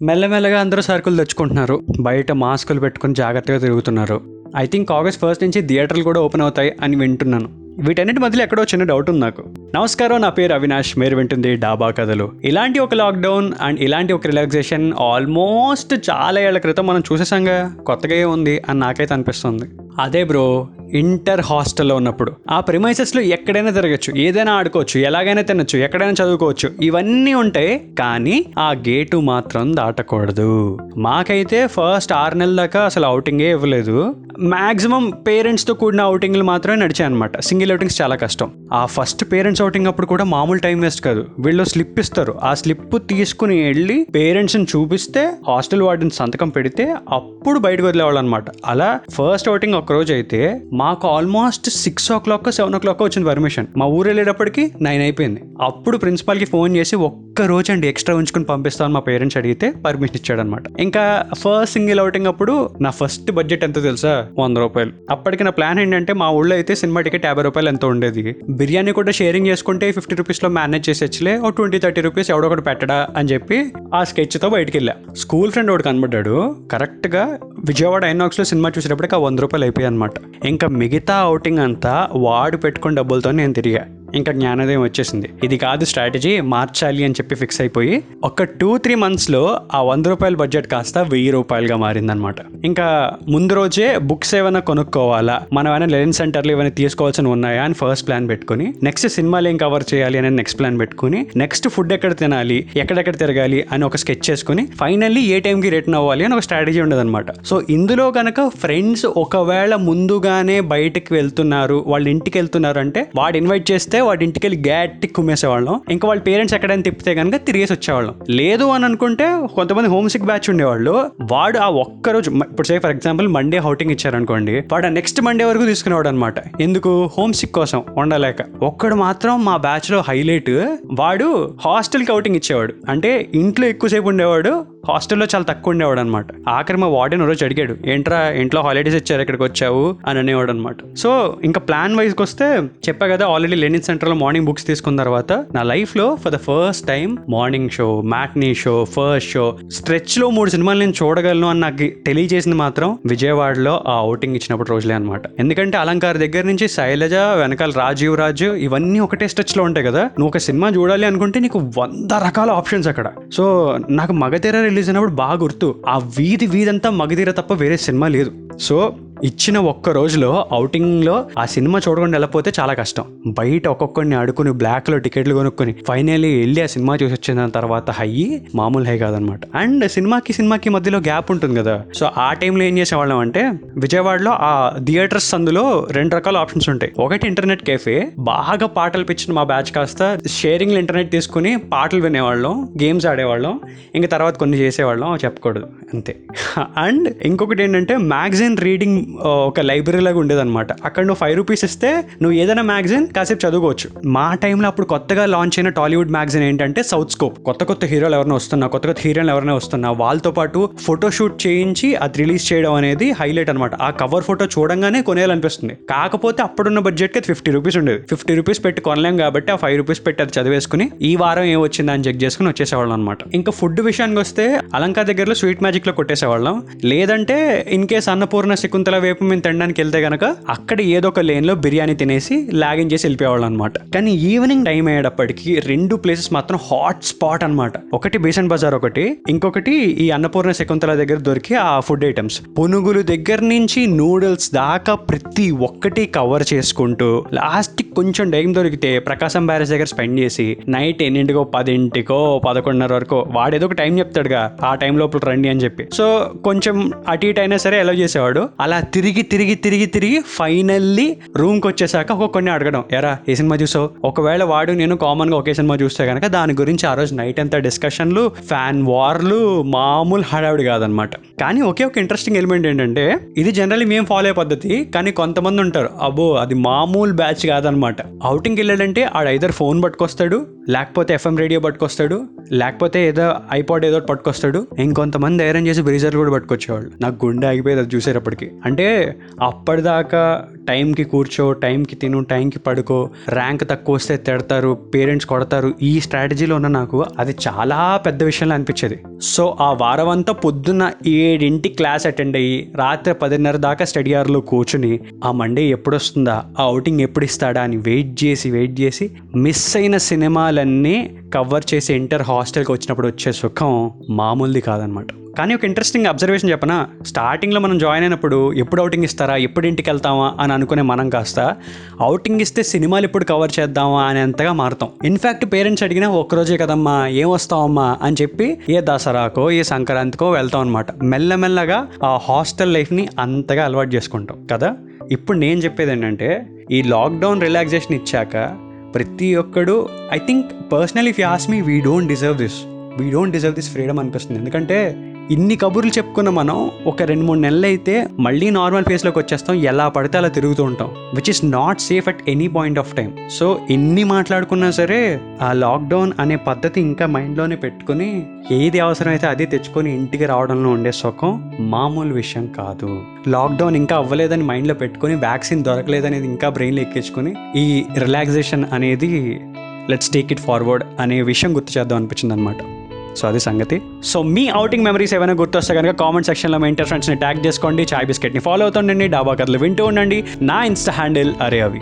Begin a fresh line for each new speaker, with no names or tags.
మెల్లమెల్లగా అందరూ సరుకులు తెచ్చుకుంటున్నారు. బయట మాస్కులు పెట్టుకుని జాగ్రత్తగా తిరుగుతున్నారు. ఐ థింక్ ఆగస్ట్ 1 నుంచి థియేటర్లు కూడా ఓపెన్ అవుతాయి అని వింటున్నాను. వీటన్నిటి మధ్యలో ఎక్కడో చిన్న డౌట్ ఉంది నాకు. నమస్కారం, నా పేరు అవినాష్, మీరు వింటుంది డాబా కథలు. ఇలాంటి ఒక లాక్డౌన్ అండ్ ఇలాంటి ఒక రిలాక్సేషన్ ఆల్మోస్ట్ చాలా ఏళ్ల క్రితం మనం చూసేసాంగా. కొత్తగా ఏముంది అని నాకైతే అనిపిస్తుంది. అదే బ్రో, ఇంటర్ హాస్టల్లో ఉన్నప్పుడు ఆ ప్రిమైసెస్లో ఎక్కడైనా తిరగచ్చు, ఏదైనా ఆడుకోవచ్చు, ఎలాగైనా తినచ్చు, ఎక్కడైనా చదువుకోవచ్చు, ఇవన్నీ ఉంటాయి. కానీ ఆ గేటు మాత్రం దాటకూడదు. మాకైతే ఫస్ట్ 6 నెలల దాకా అసలు అవుటింగే ఇవ్వలేదు. మ్యాక్సిమం పేరెంట్స్తో కూడిన అవుటింగ్లు మాత్రమే నడిచాయి అనమాట. సింగిల్ అవుటింగ్స్ చాలా కష్టం. ఆ ఫస్ట్ పేరెంట్స్ అవుటింగ్ అప్పుడు కూడా మామూలు టైం వేస్ట్ కాదు. వీళ్ళు స్లిప్ ఇస్తారు. ఆ స్లిప్ తీసుకుని వెళ్ళి పేరెంట్స్ని చూపిస్తే హాస్టల్ వార్డెన్ సంతకం పెడితే అప్పుడు బయటకు వదిలేవాళ్ళు అనమాట. అలా ఫస్ట్ అవుటింగ్ ఒక రోజు అయితే మాకు ఆల్మోస్ట్ 6 o'clock 7 o'clock వచ్చింది పర్మిషన్. మా ఊరు వెళ్ళేటప్పటికి 9 అయిపోయింది. అప్పుడు ప్రిన్సిపాల్కి ఫోన్ చేసి ఒక్క రోజు అండి ఎక్స్ట్రా ఉంచుకుని పంపిస్తామని మా పేరెంట్స్ అడిగితే పర్మిషన్ ఇచ్చాడనమాట. ఇంకా ఫస్ట్ సింగిల్ అవుటింగ్ అప్పుడు నా ఫస్ట్ బడ్జెట్ ఎంతో తెలుసా? 100 రూపాయలు. అప్పటికి నా ప్లాన్ ఏంటంటే మా ఊళ్ళో అయితే సినిమా టికెట్ 50 రూపాయలు ఎంతో ఉండేది. బిర్యానీ కూడా షేరింగ్ చేసుకుంటే 50 రూపీస్లో మేనేజ్ చేసేచ్చులే, ఓ 20-30 రూపీస్ ఎవడొకటి పెట్టడా అని చెప్పి ఆ స్కెచ్తో బయటికి వెళ్ళా. స్కూల్ ఫ్రెండ్ ఒకటి కనబడ్డాడు. కరెక్ట్గా విజయవాడ ఐనాక్స్లో సినిమా చూసేటప్పటికి ఆ 100 రూపాయలు అయిపోయాయి అనమాట. ఇంకా మిగతా అవుటింగ్ అంతా వాడు పెట్టుకున్న డబ్బులతో నేను తిరిగా. ఇంకా జ్ఞానోదయం వచ్చేసింది. ఇది కాదు స్ట్రాటజీ, మార్చాలి అని చెప్పి ఫిక్స్ అయిపోయి ఒక 2-3 monthsలో ఆ 100 రూపాయల బడ్జెట్ కాస్త 1000 రూపాయలుగా మారిందనమాట. ఇంకా ముందు రోజే బుక్స్ ఏమైనా కొనుక్కోవాలా, మనం ఏమైనా లెర్నింగ్ సెంటర్లు ఏమైనా తీసుకోవాల్సి ఉన్నాయా అని ఫస్ట్ ప్లాన్ పెట్టుకుని, నెక్స్ట్ సినిమాలు ఏం కవర్ చేయాలి అని నెక్స్ట్ ప్లాన్ పెట్టుకుని, నెక్స్ట్ ఫుడ్ ఎక్కడ తినాలి, ఎక్కడెక్కడ తిరగాలి అని ఒక స్కెచ్ చేసుకుని, ఫైనల్లీ ఏ టైంకి రిటర్న్ అవ్వాలి అని ఒక స్ట్రాటజీ ఉండదన్నమాట. సో ఇందులో కనుక ఫ్రెండ్స్ ఒకవేళ ముందుగానే బయటకు వెళ్తున్నారు, వాళ్ళ ఇంటికి వెళ్తున్నారు అంటే వాడు ఇన్వైట్ చేస్తే వాడి ఇంటికి వెళ్ళి గట్టి కుమ్మేసేవాళ్ళం. ఇంకా వాళ్ళ పేరెంట్స్ ఎక్కడైనా తిప్పితే కనుక తిరిగేసి వచ్చేవాళ్ళం. లేదు అని అనుకుంటే కొంతమంది హోమ్ సిక్ బ్యాచ్ ఉండేవాళ్ళు. వాడు ఆ ఒక్కరోజు, ఇప్పుడు say for example Monday outing ఇచ్చారనుకోండి, వాడు నెక్స్ట్ మండే వరకు తీసుకునేవాడు అనమాట. ఎందుకు? హోమ్ సిక్ కోసం ఉండలేక. ఒక్కడు మాత్రం మా బ్యాచ్ లో హైలైట్, వాడు హాస్టల్కి అవుటింగ్ ఇచ్చేవాడు. అంటే ఇంట్లో ఎక్కువసేపు ఉండేవాడు, హాస్టల్లో చాలా తక్కువ ఉండేవాడు అనమాట. ఆఖరి మా వార్డెన్ రోజు అడిగాడు, ఏంట్రా ఇంట్లో హాలిడేస్ ఇచ్చారు ఇక్కడికి వచ్చావు అని అనేవాడు అనమాట. సో ఇంకా ప్లాన్ వైజ్కి వస్తే చెప్పా కదా, ఆల్రెడీ లెర్నింగ్ సెంటర్లో మార్నింగ్ బుక్స్ తీసుకున్న తర్వాత నా లైఫ్లో for the first time morning show, matinee show, first show, స్ట్రెచ్లో 3 సినిమాలు నేను చూడగలను అని నాకు తెలియజేసింది మాత్రం విజయవాడలో ఆ అవుటింగ్ ఇచ్చినప్పుడు రోజులే అనమాట. ఎందుకంటే అలంకార్ దగ్గర నుంచి శైలజ, వెనకాల రాజీవ్ రాజు, ఇవన్నీ ఒకటే స్ట్రెచ్లో ఉంటాయి కదా. నువ్వు ఒక సినిమా చూడాలి అనుకుంటే నీకు 100 రకాల ఆప్షన్స్ అక్కడ. సో నాకు మగధీర రిలీజ్ అయినప్పుడు బాగా గుర్తు, ఆ వీధంతా మగధీర తప్ప వేరే సినిమా లేదు. సో ఇచ్చిన ఒక్క రోజులో అవుటింగ్లో ఆ సినిమా చూడకుండా వెళ్ళకపోతే చాలా కష్టం. బయట ఒక్కొక్కడిని ఆడుకుని బ్లాక్లో టికెట్లు కొనుక్కొని ఫైనల్లీ వెళ్ళి ఆ సినిమా చూసి వచ్చిన తర్వాత హై మామూలు హై కాదనమాట. అండ్ సినిమాకి మధ్యలో గ్యాప్ ఉంటుంది కదా. సో ఆ టైంలో ఏం చేసేవాళ్ళం అంటే, విజయవాడలో ఆ థియేటర్స్ అందులో 2 రకాల ఆప్షన్స్ ఉంటాయి. ఒకటి ఇంటర్నెట్ కేఫే, బాగా పాటలు పిచ్చిన మా బ్యాచ్ కాస్త షేరింగ్లో ఇంటర్నెట్ తీసుకుని పాటలు వినేవాళ్ళం, గేమ్స్ ఆడేవాళ్ళం, ఇంకా తర్వాత కొన్ని చేసేవాళ్ళం, చెప్పకూడదు అంతే. అండ్ ఇంకొకటి ఏంటంటే మ్యాగజైన్ రీడింగ్, ఒక లైబ్రరీ లాగా ఉండేదన్నమాట. అక్కడ నువ్వు 5 రూపీస్ ఇస్తే నువ్వు ఏదైనా మ్యాగజైన్ కాసేపు చదువుకోవచ్చు. మా టైంలో అప్పుడు కొత్తగా లాంచ్ అయిన టాలీవుడ్ మ్యాగజైన్ ఏంటంటే సౌత్ స్కోప్. కొత్త హీరోలు ఎవరైనా వస్తున్నా, కొత్త హీరోయిన్లు ఎవరైనా వస్తున్నా, వాళ్ళతో పాటు ఫోటోషూట్ చేయించి అది రిలీజ్ చేయడం అనేది హైలైట్ అనమాట. ఆ కవర్ ఫోటో చూడంగానే కొనేయాలనిపిస్తుంది. కాకపోతే అప్పుడున్న బడ్జెట్కి అది 50 రూపీస్ ఉండేది. 50 రూపీస్ పెట్టి కొనలేం కాబట్టి ఆ 5 రూపీస్ పెట్టి అది చదివేసుకుని ఈ వారం ఏం వచ్చిందని చెక్ చేసుకుని వచ్చేసేవాళ్ళం అనమాట. ఇంకా ఫుడ్ విషయానికి వస్తే అలంకార్ దగ్గరలో స్వీట్ మ్యాజిక్ లో కొట్టేసేవాళ్ళం. లేదంటే ఇన్ కేస్ అన్నపూర్ణ, శకుంతల వైపు మేము తినడానికి వెళ్తే గనక అక్కడ ఏదో ఒక లేన్ లో బిర్యానీ తినేసి లాగిన్ చేసి వెళ్ళిపోయేవాళ్ళు అనమాట. కానీ ఈవినింగ్ టైం అయ్యేటప్పటికి 2 ప్లేసెస్ మాత్రం హాట్ స్పాట్ అనమాట. ఒకటి బేసన్ బజార్, ఇంకొకటి ఈ అన్నపూర్ణ, శకుంతల దగ్గర దొరికి ఆ ఫుడ్ ఐటమ్స్. పునుగులు దగ్గర నుంచి నూడిల్స్ దాకా ప్రతి ఒక్కటి కవర్ చేసుకుంటూ లాస్ట్ కొంచెం టైం దొరికితే ప్రకాశం బ్యారేజ్ దగ్గర స్పెండ్ చేసి నైట్ 8కో 10కో 11:30 వరకు వాడేదో ఒక టైం చెప్తాడుగా, ఆ టైం లోపల రండి అని చెప్పి. సో కొంచెం అటు ఇటు అయినా సరే అలౌ చేసేవాడు. అలా తిరిగి ఫైనల్లీ రూమ్కి వచ్చేసాక ఒక్కొక్కడిని అడగడం, ఎరా ఏ సినిమా చూసావు? ఒకవేళ వాడు నేను కామన్ గా ఒకే సినిమా చూస్తే కనుక దాని గురించి ఆ రోజు నైట్ అంతా డిస్కషన్లు, ఫ్యాన్ వార్లు, మామూలు హడావిడి కాదనమాట. కానీ ఒకే ఒక ఇంట్రెస్టింగ్ ఎలిమెంట్ ఏంటంటే, ఇది జనరల్లీ మేము ఫాలో అయ్యే పద్ధతి, కానీ కొంతమంది ఉంటారు అబ్బో అది మామూలు బ్యాచ్ కాదనమాట. అవుటింగ్కి వెళ్ళాడంటే ఆడు ఐదర్ ఫోన్ పట్టుకొస్తాడు, లేకపోతే FM రేడియో పట్టుకొస్తాడు, లేకపోతే ఏదో ఐపాడ్ ఏదో పట్టుకొస్తాడు. ఇంకొంతమంది ధైర్యం చేసి బ్రీజర్ కూడా పట్టుకొచ్చేవాళ్ళు. నాకు గుండె ఆగిపోయేది అది చూసేటప్పటికి. అంటే అంటే అప్పటిదాకా టైంకి కూర్చో, టైంకి తిను, టైంకి పడుకో, ర్యాంక్ తక్కువ వస్తే తిడతారు, పేరెంట్స్ కొడతారు, ఈ స్ట్రాటజీలో ఉన్న నాకు అది చాలా పెద్ద విషయంలో అనిపించేది. సో ఆ వారం అంతా పొద్దున్న 7 క్లాస్ అటెండ్ అయ్యి రాత్రి 10:30 దాకా స్టడీ అవర్లో కూర్చుని ఆ మండే ఎప్పుడు వస్తుందా, ఆ అవుటింగ్ ఎప్పుడు ఇస్తాడా అని వెయిట్ చేసి మిస్ అయిన సినిమాలన్నీ కవర్ చేసి ఇంటర్ హాస్టల్కి వచ్చినప్పుడు వచ్చే సుఖం మామూలుది కాదనమాట. కానీ ఒక ఇంట్రెస్టింగ్ అబ్జర్వేషన్ చెప్పనా, స్టార్టింగ్లో మనం జాయిన్ అయినప్పుడు ఎప్పుడు అవుటింగ్ ఇస్తారా, ఎప్పుడు ఇంటికి వెళ్తామా అని అనుకునే మనం కాస్త అవుటింగ్ ఇస్తే సినిమాలు ఎప్పుడు కవర్ చేద్దామా అనేంతగా మారుతాం. ఇన్ఫ్యాక్ట్ పేరెంట్స్ అడిగినా ఒక్కరోజే కదమ్మా, ఏం వస్తావమ్మా అని చెప్పి ఏ దసరాకో ఏ సంక్రాంతికో వెళ్తాం అనమాట. మెల్లమెల్లగా ఆ హాస్టల్ లైఫ్ని అంతగా అలవాటు చేసుకుంటాం కదా. ఇప్పుడు నేను చెప్పేది ఏంటంటే, ఈ లాక్డౌన్ రిలాక్సేషన్ ఇచ్చాక ప్రతి ఒక్కడు, I think personally if you ask me, we don't deserve this freedom అనిపిస్తుంది. ఎందుకంటే ఇన్ని కబుర్లు చెప్పుకున్న మనం ఒక 2-3 నెలలు అయితే మళ్ళీ నార్మల్ ఫేస్లోకి వచ్చేస్తాం, ఎలా పడితే అలా తిరుగుతూ ఉంటాం, which is not safe at any point of time. So ఎన్ని మాట్లాడుకున్నా సరే ఆ లాక్డౌన్ అనే పద్ధతి ఇంకా మైండ్లోనే పెట్టుకుని ఏది అవసరమైతే అది తెచ్చుకొని ఇంటికి రావడంలో ఉండే సుఖం మామూలు విషయం కాదు. లాక్డౌన్ ఇంకా అవ్వలేదని మైండ్లో పెట్టుకొని, వ్యాక్సిన్ దొరకలేదనేది ఇంకా బ్రెయిన్లో ఎక్కించుకొని ఈ రిలాక్సేషన్ అనేది లెట్స్ టేక్ ఇట్ ఫార్వర్డ్ అనే విషయం గుర్తు చేద్దాం అనిపించింది అనమాట. సో అది సంగతి. సో మీ అవుటింగ్ మెమరీస్ ఏమైనా గుర్తొస్తే కనుక కామెంట్ సెక్షన్లో మీ ఇంటర్ ఫ్రెండ్స్ని ట్యాగ్ చేసుకోండి. చాయ్ బిస్కెట్ని ఫాలో అవుతుండండి, డాబా కథలు వింటూ ఉండండి. నా ఇన్స్టా హ్యాండిల్ అరే అవి.